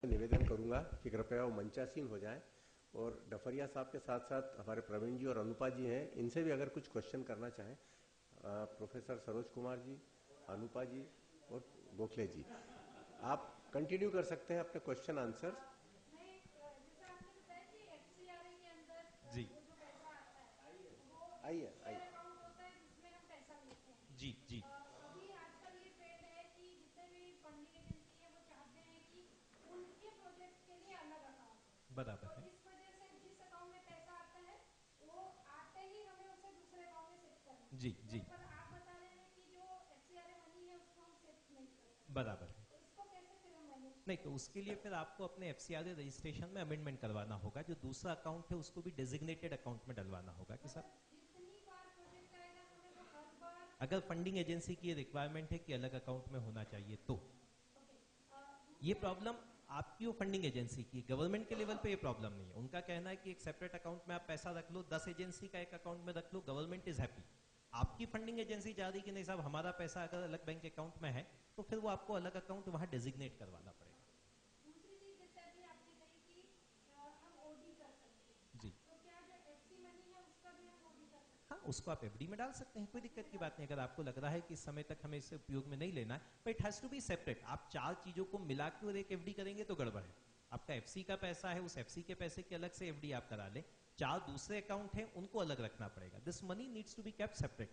निवेदन करूंगा कि कृपया वो मंचासीन हो जाएं और डफरिया साहब के साथ साथ हमारे प्रवीण जी और अनुपा जी हैं, इनसे भी अगर कुछ क्वेश्चन करना चाहें, प्रोफेसर सरोज कुमार जी, अनुपा जी और गोखले जी, आप कंटिन्यू कर सकते हैं अपने क्वेश्चन आंसर। जी आइए आइए। जी जी बराबर है। जी जी बराबर है। नहीं तो उसके लिए फिर आपको अपने एफसीआरए रजिस्ट्रेशन में अमेंडमेंट करवाना होगा। जो दूसरा अकाउंट है उसको भी डेजिग्नेटेड अकाउंट में डलवाना होगा कि सर अगर फंडिंग एजेंसी की रिक्वायरमेंट है कि अलग अकाउंट में होना चाहिए तो ये प्रॉब्लम आपकी वो फंडिंग एजेंसी की, गवर्नमेंट के लेवल पे ये प्रॉब्लम नहीं है। उनका कहना है कि एक सेपरेट अकाउंट में आप पैसा रख लो, 10 एजेंसी का एक अकाउंट में रख लो, गवर्नमेंट इज हैप्पी। आपकी फंडिंग एजेंसी चाह रही कि नहीं साहब हमारा पैसा अगर अलग बैंक अकाउंट में है तो फिर वो आपको अलग अकाउंट वहां डेजिग्नेट करवाना पड़ेगा। जी हाँ, उसको आप एफडी में डाल सकते हैं, कोई दिक्कत की बात नहीं। अगर आपको लग रहा है कि इस समय तक हमें इसे उपयोग में नहीं लेना है, but it has to be separate. आप चार चीजों को मिला के और एक एफडी करेंगे तो गड़बड़ है। आपका एफसी का पैसा है, उस एफसी के पैसे के अलग से एफडी आप करा लें, चार दूसरे अकाउंट हैं उनको अलग रखना पड़ेगा। This money needs to be kept separate.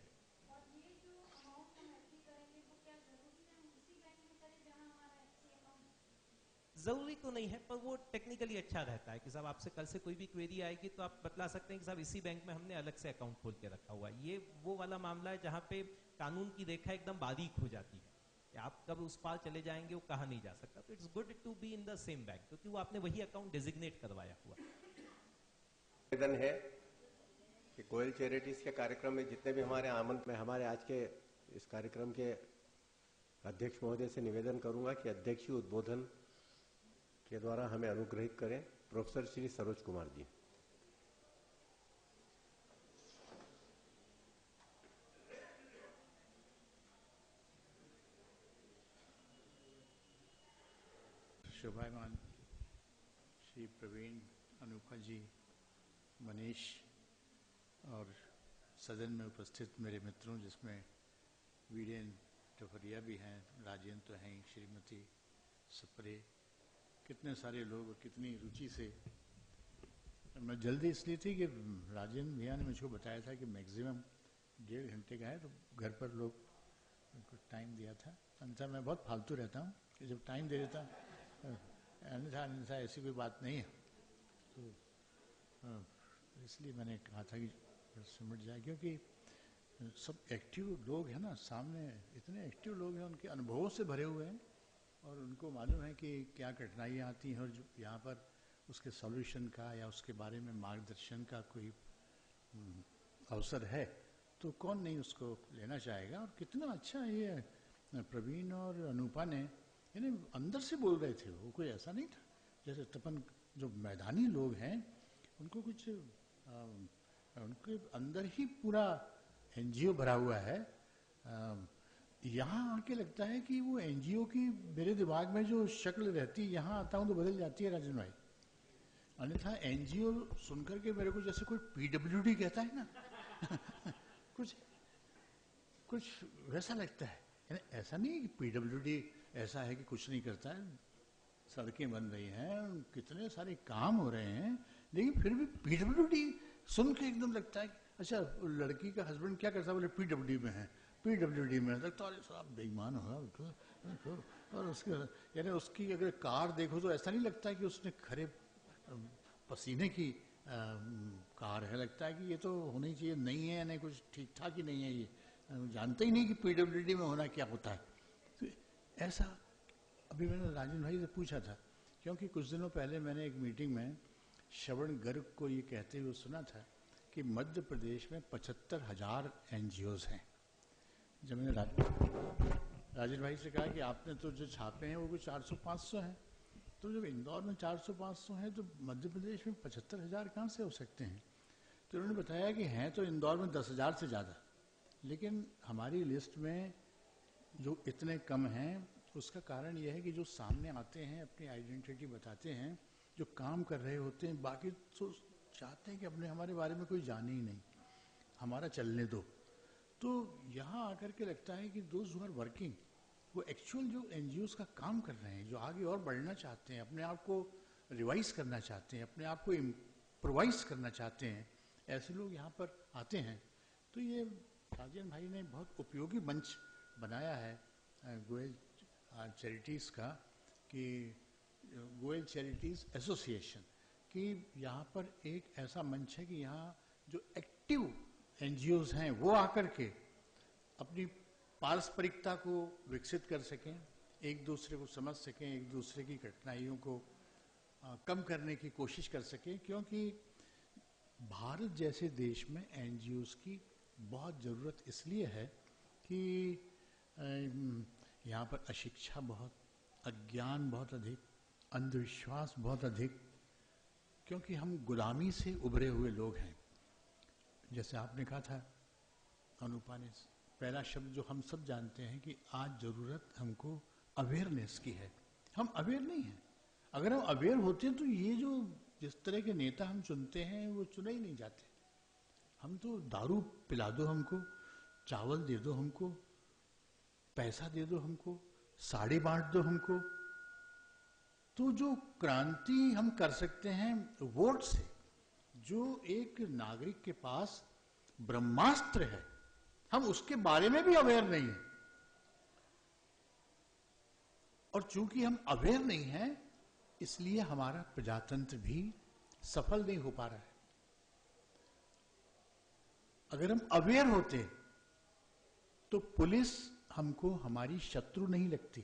जरूरी तो नहीं है, पर वो टेक्निकली अच्छा रहता है कि साहब आपसे कल से कोई भी क्वेरी आएगी तो आप बतला सकते हैं कि साहब इसी बैंक में हमने अलग से अकाउंट खोल के रखा हुआ है। ये वो वाला मामला है जहां पे कानून की रेखा एकदम बारीक हो जाती है कि आप कब उस पार चले जाएंगे वो कहा नहीं जा सकता। तो it's good to be in the same bank, क्योंकि वो आपने वही अकाउंट डेजिग्नेट करवाया हुआ। निवेदन है कि कोयल चैरिटीज के कार्यक्रम में जितने भी हमारे आमंत्रण में, हमारे आज के इस कार्यक्रम के अध्यक्ष महोदय से निवेदन करूंगा कि अध्यक्षीय उद्बोधन के द्वारा हमें अनुग्रहित करें प्रोफेसर श्री सरोज कुमार जी। शोभायमान श्री प्रवीण, अनुपा जी, मनीष और सदन में उपस्थित मेरे मित्रों, जिसमें वीरेन टफरिया भी हैं, राजेंद्र तो हैं, श्रीमती सप्रे, कितने सारे लोग और कितनी रुचि से। मैं जल्दी इसलिए थी कि राजेंद्र भैया ने मुझको बताया था कि मैक्सिमम 1.5 घंटे का है, तो घर पर लोग उनको टाइम दिया था। अन्यथा मैं बहुत फालतू रहता हूँ कि जब टाइम दे देता, अन्यथा ऐसी कोई बात नहीं है। तो इसलिए मैंने कहा था कि सिमट जाए, क्योंकि सब एक्टिव लोग हैं ना सामने, इतने एक्टिव लोग हैं, उनके अनुभवों से भरे हुए हैं और उनको मालूम है कि क्या कठिनाइयाँ आती हैं और जो यहाँ पर उसके सॉल्यूशन का या उसके बारे में मार्गदर्शन का कोई अवसर है तो कौन नहीं उसको लेना चाहेगा। और कितना अच्छा ये प्रवीण और अनुपा ने यानी अंदर से बोल रहे थे, वो कोई ऐसा नहीं था जैसे तपन जो मैदानी लोग हैं उनको कुछ उनके अंदर ही पूरा एनजीओ भरा हुआ है। यहाँ आके लगता है कि वो एनजीओ की मेरे दिमाग में जो शक्ल रहती है, यहाँ आता हूँ तो बदल जाती है राजन भाई। अन्यथा एनजीओ सुनकर के मेरे को जैसे कोई पीडब्ल्यूडी कहता है ना कुछ कुछ वैसा लगता है। यानी ऐसा नहीं कि पीडब्ल्यूडी ऐसा है कि कुछ नहीं करता है, सड़कें बन रही हैं, कितने सारे काम हो रहे हैं, लेकिन फिर भी पीडब्ल्यूडी सुन के एकदम लगता है अच्छा लड़की का हस्बैंड क्या करता है, बोले पीडब्ल्यूडी में है, पीडब्ल्यूडी में लगता है अरे साहब बेईमान होगा। और उसके यानी उसकी अगर कार देखो तो ऐसा नहीं लगता है कि उसने खरे पसीने की कार है, लगता है कि ये तो होनी चाहिए, नहीं है, नहीं कुछ ठीक ठाक ही नहीं है, ये जानते ही नहीं कि पीडब्ल्यूडी में होना क्या होता है। तो ऐसा अभी मैंने राजन भाई से पूछा था, क्योंकि कुछ दिनों पहले मैंने एक मीटिंग में श्रवण गर्ग को ये कहते हुए सुना था कि मध्य प्रदेश में 75,000 एनजीओज हैं। जब मैंने राजन भाई से कहा कि आपने तो जो छापे हैं वो कुछ 400-500 हैं, तो जब इंदौर में 400-500 हैं तो मध्य प्रदेश में 75,000 कहाँ से हो सकते हैं। तो उन्होंने बताया कि हैं तो इंदौर में 10,000 से ज़्यादा, लेकिन हमारी लिस्ट में जो इतने कम हैं उसका कारण यह है कि जो सामने आते हैं अपनी आइडेंटिटी बताते हैं, जो काम कर रहे होते हैं, बाकी तो चाहते हैं कि अपने हमारे बारे में कोई जाने ही नहीं, हमारा चलने दो। तो यहाँ आकर के लगता है कि दोज हु आर वर्किंग, वो एक्चुअल जो एनजीओज का काम कर रहे हैं, जो आगे और बढ़ना चाहते हैं, अपने आप को रिवाइज करना चाहते हैं, अपने आप को इम्प्रोवाइज करना चाहते हैं, ऐसे लोग यहाँ पर आते हैं। तो ये राजन भाई ने बहुत उपयोगी मंच बनाया है गोयल चैरिटीज़ का, कि गोयल चैरिटीज़ एसोसिएशन, कि यहाँ पर एक ऐसा मंच है कि यहाँ जो एक्टिव एनजीओज हैं वो आकर के अपनी पारस्परिकता को विकसित कर सकें, एक दूसरे को समझ सकें, एक दूसरे की कठिनाइयों को कम करने की कोशिश कर सकें। क्योंकि भारत जैसे देश में एनजीओज की बहुत ज़रूरत इसलिए है कि यहाँ पर अशिक्षा बहुत, अज्ञान बहुत अधिक, अंधविश्वास बहुत अधिक, क्योंकि हम गुलामी से उभरे हुए लोग हैं। जैसे आपने कहा था अनुपा ने, पहला शब्द जो हम सब जानते हैं कि आज ज़रूरत हमको अवेयरनेस की है। हम अवेयर नहीं हैं। अगर हम अवेयर होते तो ये जो जिस तरह के नेता हम चुनते हैं वो चुने ही नहीं जाते। हम तो दारू पिला दो हमको, चावल दे दो हमको, पैसा दे दो हमको, साड़ी बांट दो हमको, तो जो क्रांति हम कर सकते हैं वोट से, जो एक नागरिक के पास ब्रह्मास्त्र है, हम उसके बारे में भी अवेयर नहीं है। और चूंकि हम अवेयर नहीं हैं, इसलिए हमारा प्रजातंत्र भी सफल नहीं हो पा रहा है। अगर हम अवेयर होते तो पुलिस हमको हमारी शत्रु नहीं लगती,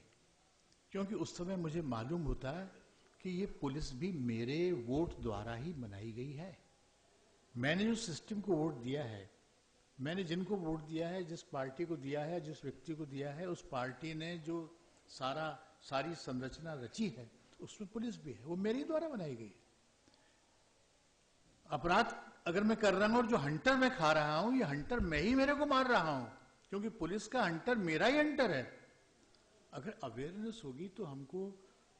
क्योंकि उस समय मुझे मालूम होता है कि ये पुलिस भी मेरे वोट द्वारा ही बनाई गई है। मैंने जो सिस्टम को वोट दिया है, मैंने जिनको वोट दिया है, जिस पार्टी को दिया है, जिस व्यक्ति को दिया है, उस पार्टी ने जो सारी संरचना रची है, उसमें पुलिस भी है, वो मेरे ही द्वारा बनाई गई है। अपराध अगर मैं कर रहा हूं और जो हंटर मैं खा रहा हूं, ये हंटर मैं ही मेरे को मार रहा हूं, क्योंकि पुलिस का हंटर मेरा ही हंटर है। अगर अवेयरनेस होगी तो हमको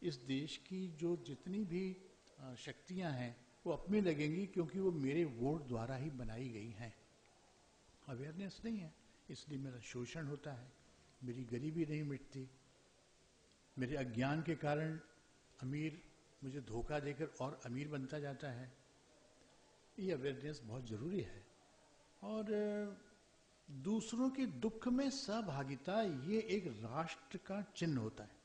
इस देश की जो जितनी भी शक्तियां हैं वो अपनी लगेंगी, क्योंकि वो मेरे वोट द्वारा ही बनाई गई हैं। अवेयरनेस नहीं है, इसलिए मेरा शोषण होता है, मेरी गरीबी नहीं मिटती, मेरे अज्ञान के कारण अमीर मुझे धोखा देकर और अमीर बनता जाता है। ये अवेयरनेस बहुत जरूरी है। और दूसरों के दुख में सहभागिता, ये एक राष्ट्र का चिन्ह होता है।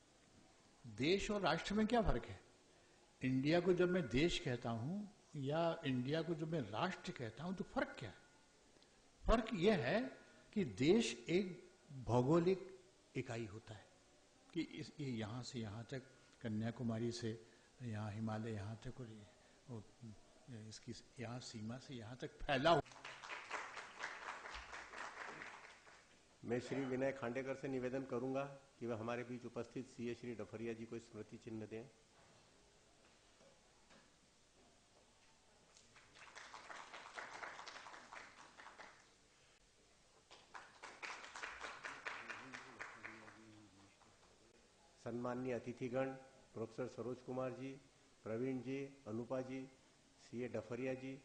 देश और राष्ट्र में क्या फर्क है? इंडिया को जब मैं देश कहता हूं या इंडिया को जब मैं राष्ट्र कहता हूं, तो फर्क क्या है? फर्क यह है कि देश एक भौगोलिक इकाई होता है कि ये यहाँ से यहाँ तक, कन्याकुमारी से यहाँ हिमालय यहाँ तक, और इसकी यहाँ सीमा से यहाँ तक फैला हुआ। मैं श्री विनय खांडेकर से निवेदन करूंगा कि वह हमारे बीच उपस्थित सीए श्री डफरिया जी को स्मृति चिन्ह दें। सम्माननीय अतिथिगण, प्रोफेसर सरोज कुमार जी, प्रवीण जी, अनुपा जी, सीए डफरिया जी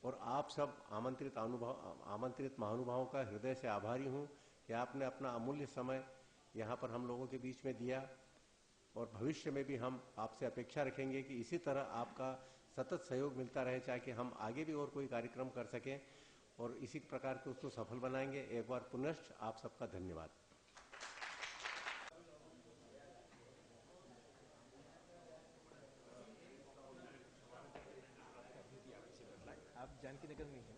और आप सब आमंत्रित महानुभावों का हृदय से आभारी हूं कि आपने अपना अमूल्य समय यहां पर हम लोगों के बीच में दिया। और भविष्य में भी हम आपसे अपेक्षा रखेंगे कि इसी तरह आपका सतत सहयोग मिलता रहे, ताकि हम आगे भी और कोई कार्यक्रम कर सकें और इसी प्रकार के उसको सफल बनाएंगे। एक बार पुनश्च आप सबका धन्यवाद। आप जानकी नगर में